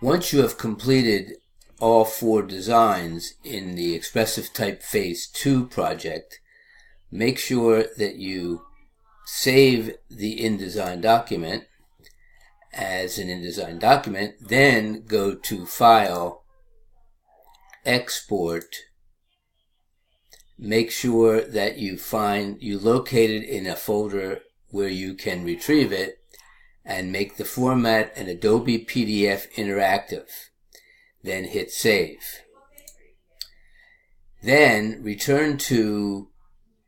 Once you have completed all 4 designs in the ExpTypePhase3 project, make sure that you save the InDesign document as an InDesign document, then go to File, Export. Make sure that you locate it in a folder where you can retrieve it, and make the format an Adobe PDF Interactive. Then hit Save. Then return to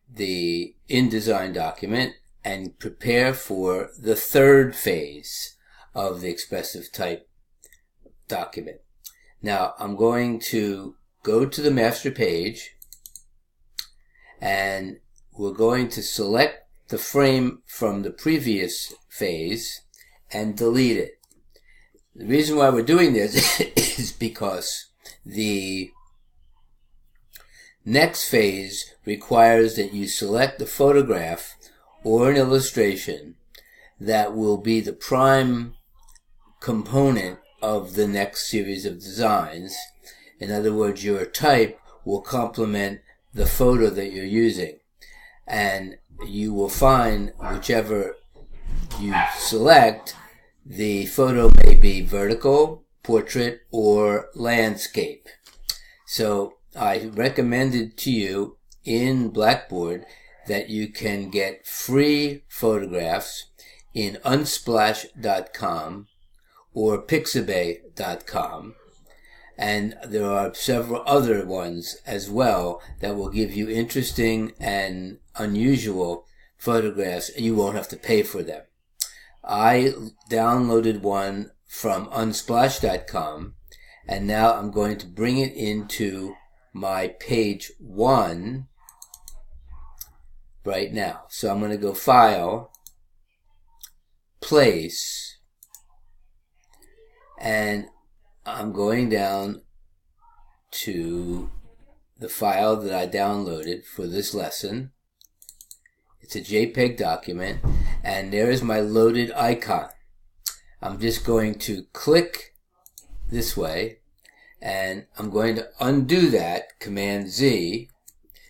the InDesign document and prepare for the 3rd phase of the ExpType document. Now I'm going to go to the master page, and we're going to select the frame from the previous phase and delete it. The reason why we're doing this is because the next phase requires that you select a photograph or an illustration that will be the prime component of the next series of designs. In other words, your type will complement the photo that you're using, and you will find whichever you select, the photo may be vertical, portrait, or landscape. So I recommended to you in Blackboard that you can get free photographs in unsplash.com or pixabay.com, and there are several other ones as well that will give you interesting and unusual photographs. You won't have to pay for them. I downloaded one from unsplash.com, and now I'm going to bring it into my page 1 right now. So I'm going to go File, Place, and I'm going down to the file that I downloaded for this lesson. It's a JPEG document, and there is my loaded icon. I'm just going to click this way, and I'm going to undo that, Command Z,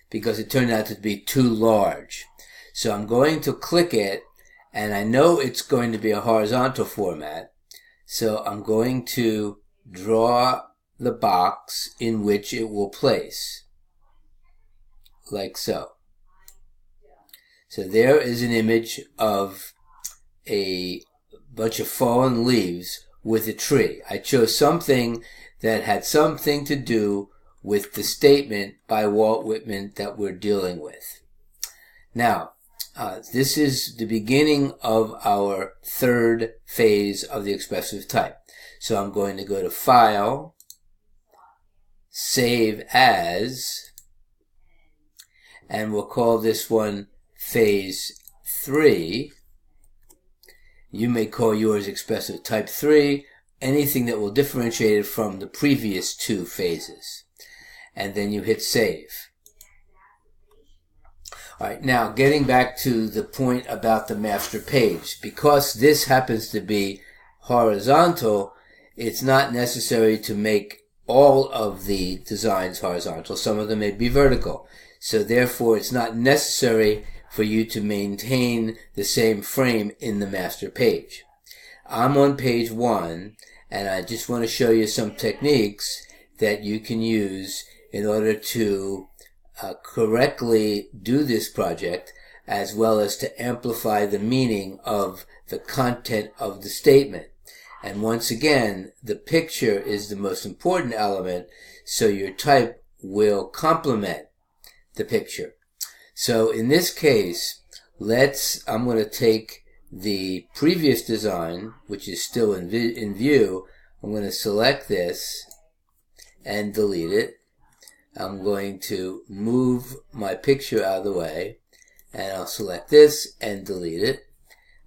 because it turned out to be too large. So I'm going to click it, and I know it's going to be a horizontal format, so I'm going to draw the box in which it will place, like so. So there is an image of a bunch of fallen leaves with a tree. I chose something that had something to do with the statement by Walt Whitman that we're dealing with. Now, this is the beginning of our 3rd phase of the expressive type. So I'm going to go to File, Save As, and we'll call this one Phase 3. You may call yours Expressive Type 3, anything that will differentiate it from the previous 2 phases. And then you hit Save. Alright, now getting back to the point about the master page. Because this happens to be horizontal, it's not necessary to make all of the designs horizontal. Some of them may be vertical. So therefore, it's not necessary for you to maintain the same frame in the master page. I'm on page 1, and I just want to show you some techniques that you can use in order to correctly do this project, as well as to amplify the meaning of the content of the statement. And once again, the picture is the most important element, so your type will complement the picture. So in this case, I'm going to take the previous design, which is still in view. I'm going to select this and delete it. I'm going to move my picture out of the way, and I'll select this and delete it.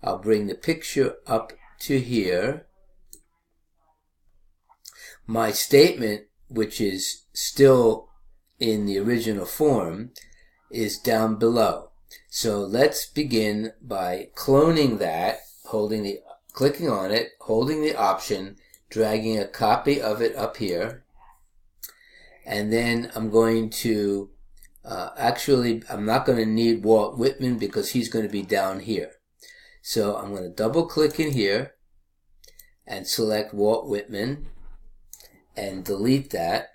I'll bring the picture up to here. My statement, which is still in the original form, is down below. So let's begin by cloning that, clicking on it, holding the Option dragging a copy of it up here. And then I'm going to, actually, I'm not going to need Walt Whitman because he's going to be down here. So I'm going to double click in here and select Walt Whitman and delete that.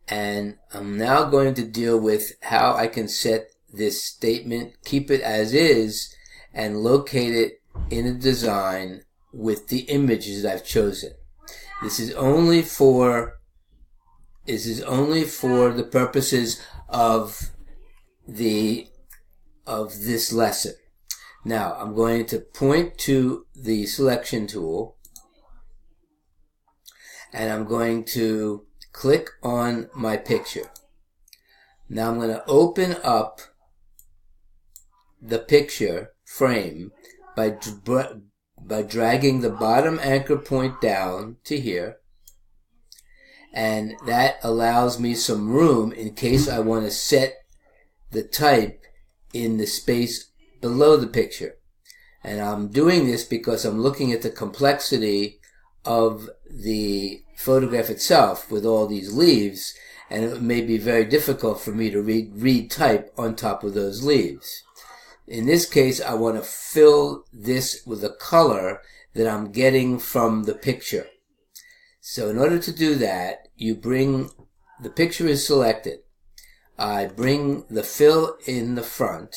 And I'm now going to deal with how I can set this statement, keep it as is, and locate it in a design with the images that I've chosen. This is only for the purposes of this lesson. Now I'm going to point to the selection tool, and I'm going to click on my picture. Now I'm going to open up the picture frame by dragging the bottom anchor point down to here, and that allows me some room in case I want to set the type in the space below the picture. And I'm doing this because I'm looking at the complexity of the photograph itself with all these leaves, and it may be very difficult for me to read type on top of those leaves. In this case, I want to fill this with a color that I'm getting from the picture. So in order to do that, the picture is selected. I bring the fill in the front,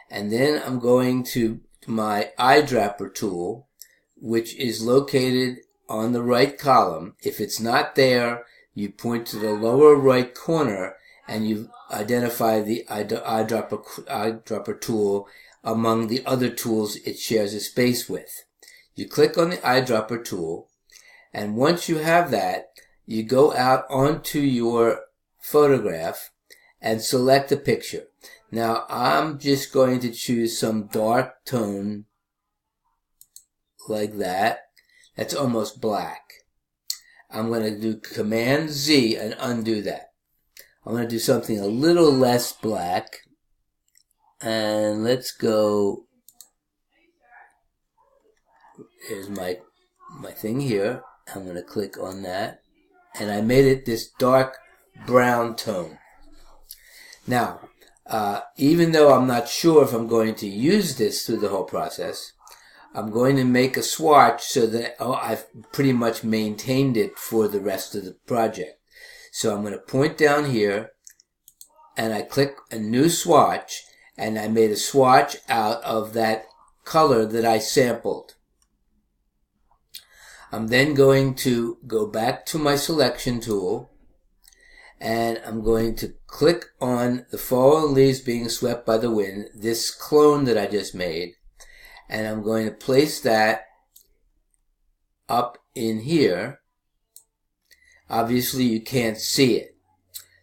and then I'm going to my eyedropper tool, which is located on the right column. If it's not there, you point to the lower right corner and you identify the eyedropper tool among the other tools it shares a space with. You click on the eyedropper tool, and once you have that, you go out onto your photograph and select a picture. Now I'm just going to choose some dark tone like that. That's almost black. I'm going to do Command Z and undo that. I'm going to do something a little less black, and let's go, here's my thing here. I'm going to click on that, and I made it this dark brown tone. Now, even though I'm not sure if I'm going to use this through the whole process, I'm going to make a swatch so that I've pretty much maintained it for the rest of the project. So I'm going to point down here, and I click a new swatch, and I made a swatch out of that color that I sampled. I'm then going to go back to my selection tool, and I'm going to click on the fallen leaves being swept by the wind, this clone that I just made, and I'm going to place that up in here. Obviously you can't see it,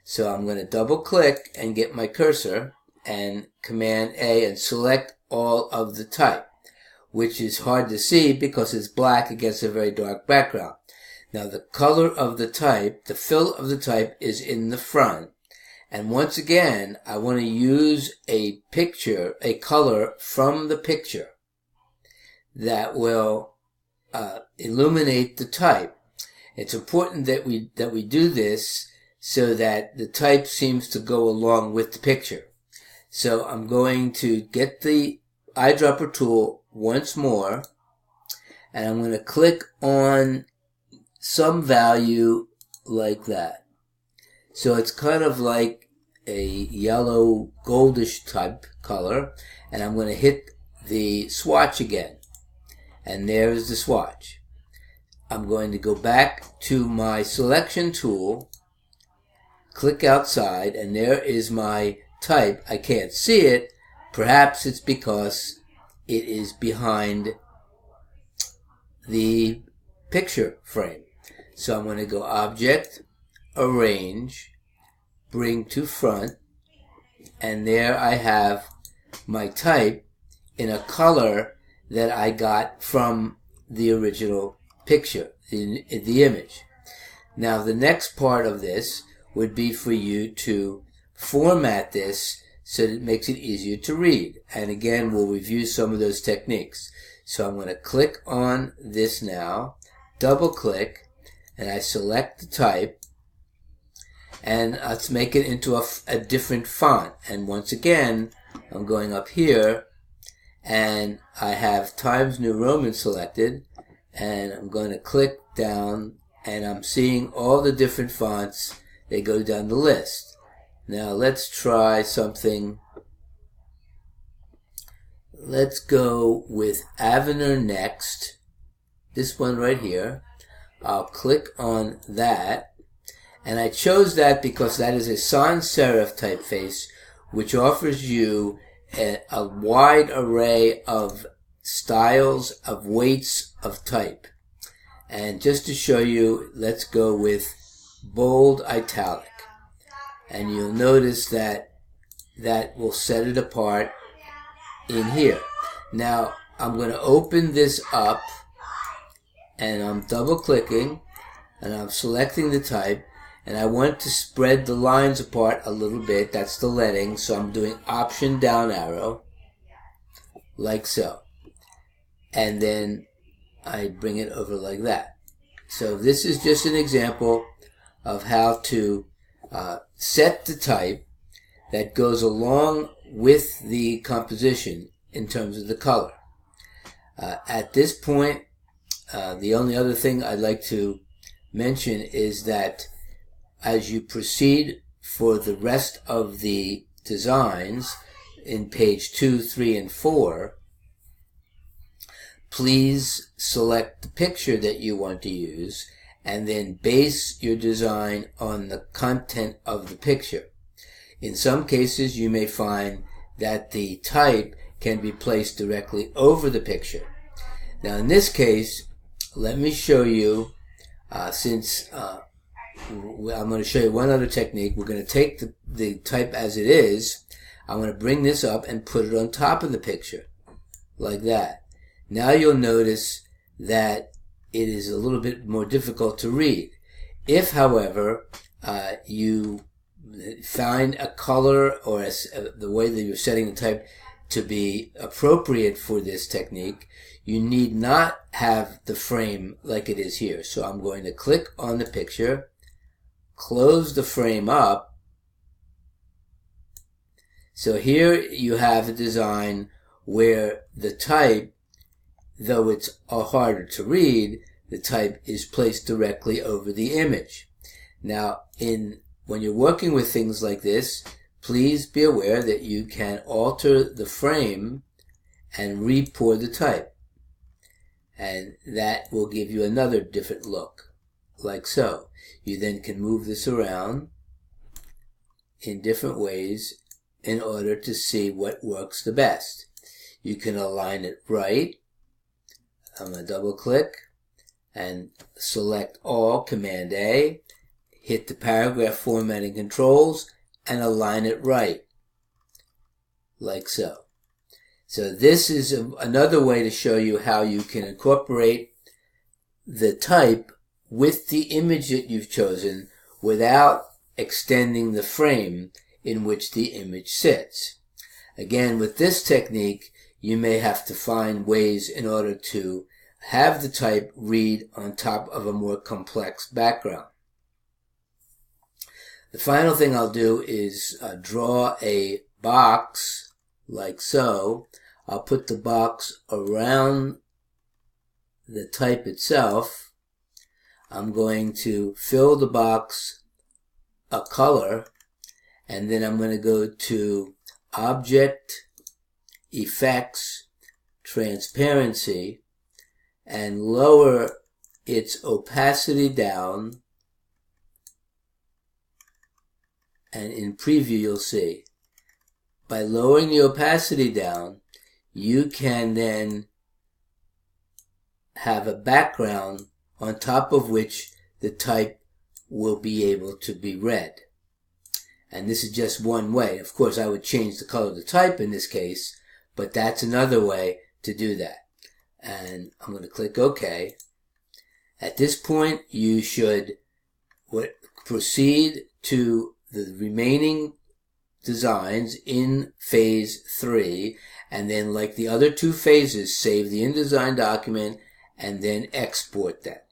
so I'm going to double click and get my cursor and Command A and select all of the type, which is hard to see because it's black against a very dark background. Now the color of the type, the fill of the type, is in the front, and once again I want to use a color from the picture that will illuminate the type. It's important that we do this so that the type seems to go along with the picture. So I'm going to get the eyedropper tool once more, and I'm going to click on some value like that. So it's kind of like a yellow goldish type color, and I'm going to hit the swatch again, and there's the swatch. I'm going to go back to my selection tool, click outside, and there is my type. I can't see it. Perhaps it's because it is behind the picture frame. So I'm going to go Object, Arrange, Bring to Front, and there I have my type in a color that I got from the original picture, in the image. Now the next part of this would be for you to format this so that it makes it easier to read. And again, we'll review some of those techniques. So I'm going to click on this now, double click, and I select the type, and let's make it into a different font. And once again, I'm going up here, and I have Times New Roman selected, and I'm going to click down, and I'm seeing all the different fonts. They go down the list. Now let's try something. Let's go with Avener Next, this one right here. I'll click on that, and I chose that because that is a sans serif typeface, which offers you a wide array of styles, of weights of type. And just to show you, let's go with bold italic, and you'll notice that that will set it apart in here. Now I'm going to open this up, and I'm double clicking, and I'm selecting the type, and I want to spread the lines apart a little bit. That's the leading, so I'm doing Option down arrow, like so, and then I bring it over like that. So this is just an example of how to set the type that goes along with the composition in terms of the color. At this point, the only other thing I'd like to mention is that as you proceed for the rest of the designs in page 2, 3, and 4, please select the picture that you want to use and then base your design on the content of the picture. In some cases, you may find that the type can be placed directly over the picture. Now in this case, let me show you, since I'm going to show you one other technique. We're going to take the type as it is. I'm going to bring this up and put it on top of the picture, like that. Now you'll notice that it is a little bit more difficult to read. If, however, you find a color or the way that you're setting the type to be appropriate for this technique, you need not have the frame like it is here. So I'm going to click on the picture, close the frame up. So here you have a design where the type, though it's harder to read, the type is placed directly over the image. Now, when you're working with things like this, please be aware that you can alter the frame and re-pour the type. And that will give you another different look, like so. You then can move this around in different ways in order to see what works the best. You can align it right. I'm going to double click and select all, Command A, hit the paragraph formatting controls, and align it right, like so. So this is another way to show you how you can incorporate the type with the image that you've chosen without extending the frame in which the image sits. Again, with this technique, you may have to find ways in order to have the type read on top of a more complex background. The final thing I'll do is draw a box like so. I'll put the box around the type itself. I'm going to fill the box a color, and then I'm going to go to Object, Effects, Transparency, and lower its opacity down. And in preview, you'll see, by lowering the opacity down, you can then have a background on top of which the type will be able to be read. And this is just one way. Of course, I would change the color of the type in this case, but that's another way to do that. And I'm going to click OK. At this point, you should proceed to the remaining designs in phase 3, and then, like the other two phases, save the InDesign document and then export that.